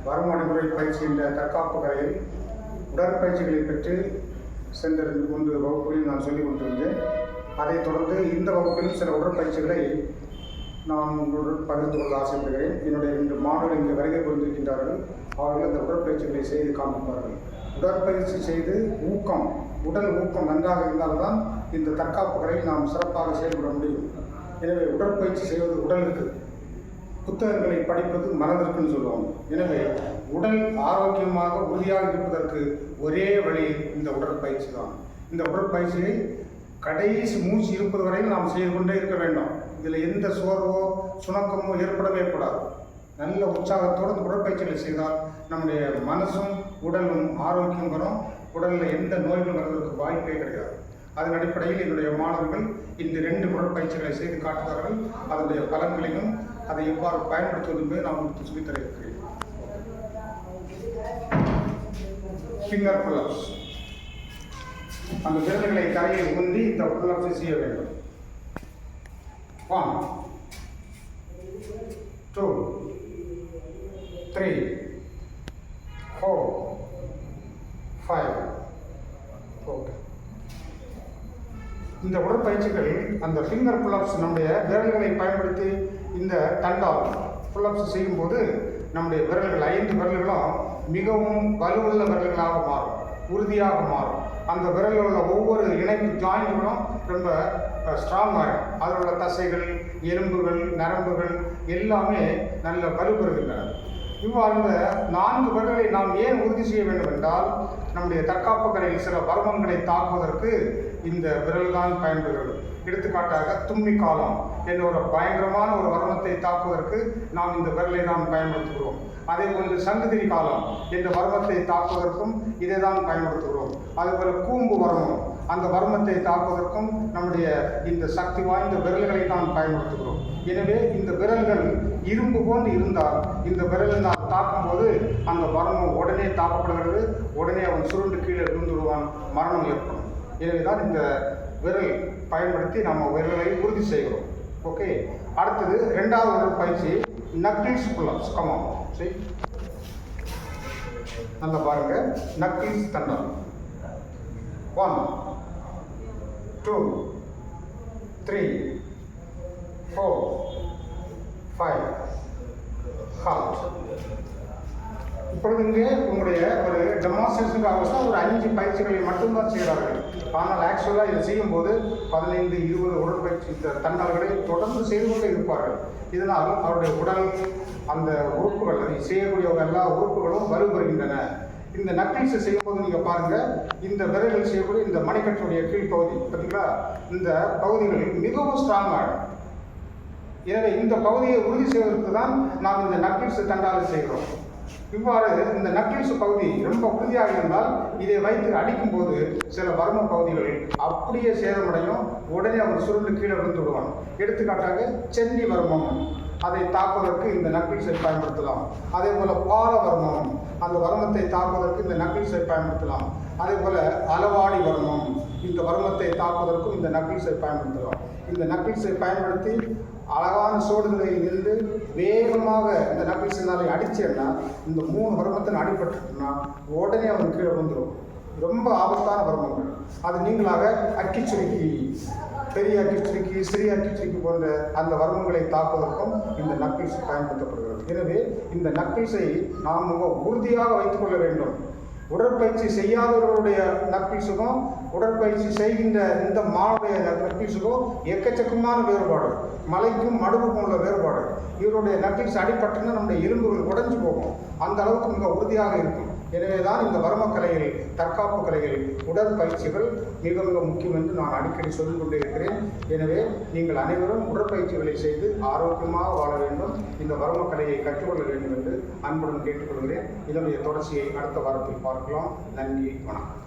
வரும் அடிமுறை பயிற்சி என்ற தற்காப்பு கலையில் உடற்பயிற்சிகளை பெற்று சென்ற 3 வகுப்புகளில் நான் சொல்லிக் கொண்டிருந்தேன். அதைத் தொடர்ந்து இந்த வகுப்பிலும் சில உடற்பயிற்சிகளை நான் உங்களுடன் பகிர்ந்து கொள்ள ஆசைப்படுகிறேன். என்னுடைய 2 மாணவர்கள் இங்கே வருகை புரிந்திருக்கின்றார்கள். அவர்கள் அந்த உடற்பயிற்சிகளை செய்து காண்பிப்பார்கள். உடற்பயிற்சி செய்து உடல் ஊக்கம் நன்றாக இருந்தால்தான் இந்த தற்காப்பு கலையில் நாம் சிறப்பாக செயல்பட முடியும். எனவே உடற்பயிற்சி செய்வது உடலுக்கு, புத்தகங்களை படிப்பது மனதிற்குன்னு சொல்லுவாங்க. எனவே உடல் ஆரோக்கியமாக உறுதியாக இருப்பதற்கு ஒரே வழி இந்த உடற்பயிற்சி தான். இந்த உடற்பயிற்சியை கடைசி மூச்சு இருப்பது வரையில் நாம் செய்து கொண்டே இருக்க வேண்டும். இதில் எந்த சோர்வோ சுணக்கமோ ஏற்படவே கூடாது. நல்ல உற்சாகத்தோடு இந்த உடற்பயிற்சிகளை செய்தால் நம்முடைய மனசும் உடலும் ஆரோக்கியம் வரும். உடலில் எந்த நோய்கள் வருவதற்கு வாய்ப்பே கிடையாது. அதன் அடிப்படையில் என்னுடைய மாணவர்கள் இந்த 2 உடற்பயிற்சிகளை செய்து காட்டுவார்கள். அதனுடைய பலன்களையும் அதை எவ்வாறு பயன்படுத்துவது என்பதை நான் உங்களுக்கு சொல்லித்தர இருக்கிறேன். Finger pull-ups. அந்த விரல்களை தரையில் ஊன்றி இந்த புல்லப்ஸை செய்ய வேண்டும். 1 2 3 4 5. ஓகே. இந்த உடற்பயிற்சிகள் அந்த ஃபிங்கர் புல்லப்ஸ் நம்முடைய விரல்களை பயன்படுத்தி இந்த தண்டால் புல்லப்ஸ் செய்யும்போது நம்முடைய விரல்கள் 5 விரல்களும் மிகவும் வலுவுள்ள விரல்களாக மாறும், உறுதியாக மாறும். அந்த விரலில் உள்ள ஒவ்வொரு இணைப்பு ஜாயிண்ட்களும் ரொம்ப ஸ்ட்ராங்காக, அதில் உள்ள தசைகள், எலும்புகள், நரம்புகள் எல்லாமே நல்ல வலுப்பெறுகின்றன. இவ்வாறு இந்த 4 விரல்களை நாம் ஏன் உறுதி செய்ய வேண்டும் என்றால், நம்முடைய தற்காப்பு கலையில் சில வர்மங்களை தாக்குவதற்கு இந்த விரல் தான் பயன்படுகிறது. எடுத்துக்காட்டாக தும்மிக்காலம் என்ற ஒரு பயங்கரமான ஒரு வர்மத்தை தாக்குவதற்கு நாம் இந்த விரலை தான் பயன்படுத்துகிறோம். அதே போன்று சங்குதிரி காலம் என்ற வர்மத்தை தாக்குவதற்கும் இதை தான் பயன்படுத்துகிறோம். அதுபோல கூம்பு வர்மம், அந்த வர்மத்தை தாக்குவதற்கும் நம்முடைய இந்த சக்தி வாய்ந்த விரல்களை தான் பயன்படுத்துகிறோம். எனவே இந்த விரல்கள் இரும்பு போன்று இருந்தால் இந்த விரலை நாம் தாக்கும்போது அந்த வர்மம் உடனே தாக்கப்படுகிறது. உடனே அவன் சுருண்டு கீழே விழுந்துடுவான், மரணம் ஏற்படும். எனவே தான் இந்த விரல் பயன்படுத்தி நம்ம விரல்களை உறுதி செய்கிறோம். ஓகே. அடுத்தது 2வது உடற்பயிற்சி நக்கிள்ஸ் புல்லப்ஸ். கமான் சரி, நல்லா பாருங்க. நக்கிள்ஸ் தண்டல். 1 2 3 4 5 ஹால்ட். இப்பொழுது இங்கே உங்களுடைய ஒரு டெமான்ஸ்ட்ரேஷனுக்காக தான் ஒரு 5 பயிற்சிகளை மட்டும்தான் செய்கிறார்கள். ஆனால் ஆக்சுவலாக இதை செய்யும்போது 15 20 உடற்பயிற்சி தண்டால்களை தொடர்ந்து செய்து கொண்டே இருப்பார்கள். இதனால் அவருடைய உடல், அந்த உறுப்புகள், அதை செய்யக்கூடிய எல்லா உறுப்புகளும் வலுப்பெறுகின்றன. இந்த நக்கிள்ஸை செய்யும்போது நீங்கள் பாருங்கள், இந்த விரல்கள் செய்யக்கூடிய இந்த மணிக்கட்டுடைய கீழ்ப்பகுதி பார்த்தீங்களா, இந்த பகுதிகள் மிகவும் ஸ்ட்ராங்காக. எனவே இந்த பகுதியை உறுதி செய்வதற்கு தான் நாம் இந்த நக்கிள்ஸ் தண்டாலை செய்கிறோம். இவ்வாறு இந்த நக்கிள்ஸ் பகுதி ரொம்ப உறுதியாக இருந்தால் இதை வைத்து அடிக்கும் போது சில வர்ம பகுதிகள் அப்படியே சேதமடையும். உடனே அவன் சுருண்டு கீழே விழுந்து விடுவான். எடுத்துக்காட்டாக சென்னி வர்மம், அதை தாக்குவதற்கு இந்த நக்கிள்ஸை பயன்படுத்தலாம். அதே போல பால வர்மம், அந்த வர்மத்தை தாக்குவதற்கு இந்த நக்கிள்ஸை பயன்படுத்தலாம். அதே போல அளவாடி வர்மம், இந்த வர்மத்தை தாக்குவதற்கும் இந்த நக்கிள்ஸை பயன்படுத்தலாம். இந்த நக்கிள்ஸை பயன்படுத்தி அழகான சோடுகளில் இருந்து வேகமாக இந்த நக்கிள்ஸினாலே அடிச்சேன்னா இந்த 3 வர்மத்தில் அடிபட்டுனா உடனே அவன் கீழே வந்துடும். ரொம்ப ஆபத்தான வர்மங்கள். அது நீங்களாக அக்கிச்சுருக்கி, பெரிய அக்கிச்சுருக்கி, சிறிய அக்கிச்சுருக்கி போன்ற அந்த வர்மங்களை தாக்குவதற்கும் இந்த நக்கிள்ஸ் பயன்படுத்தப்படுகிறது. எனவே இந்த நக்கிள்ஸை நாம் மிக உறுதியாக வைத்துக்கொள்ள வேண்டும். உடற்பயிற்சி செய்யாதவர்களுடைய நக்கிள்ஸுக்கும் உடற்பயிற்சி செய்கின்ற இந்த மாவுடைய நக்கிள்ஸுக்கும் எக்கச்சக்கமான வேறுபாடு, மலைக்கும் மடுவுக்கும் உள்ள வேறுபாடு. இவருடைய நக்கிள்ஸ் அடிப்பட்டுன்னா நம்முடைய எலும்புகள் உடைஞ்சு போகும். அந்த அளவுக்கு மிக உறுதியாக இருக்கும். எனவே தான் இந்த வர்மக்கலையில், தற்காப்பு கலையில் உடற்பயிற்சிகள் மிக மிக முக்கியம் என்று நான் அடிக்கடி சொல்லிக் கொண்டே இருக்கிறேன். எனவே நீங்கள் அனைவரும் உடற்பயிற்சிகளை செய்து ஆரோக்கியமாக வாழ வேண்டும், இந்த வர்மக்கலையை கற்றுக்கொள்ள வேண்டும் என்று அன்புடன் கேட்டுக்கொள்கிறேன். இதனுடைய தொடர்ச்சியை அடுத்த வாரத்தில் பார்க்கலாம். நன்றி, வணக்கம்.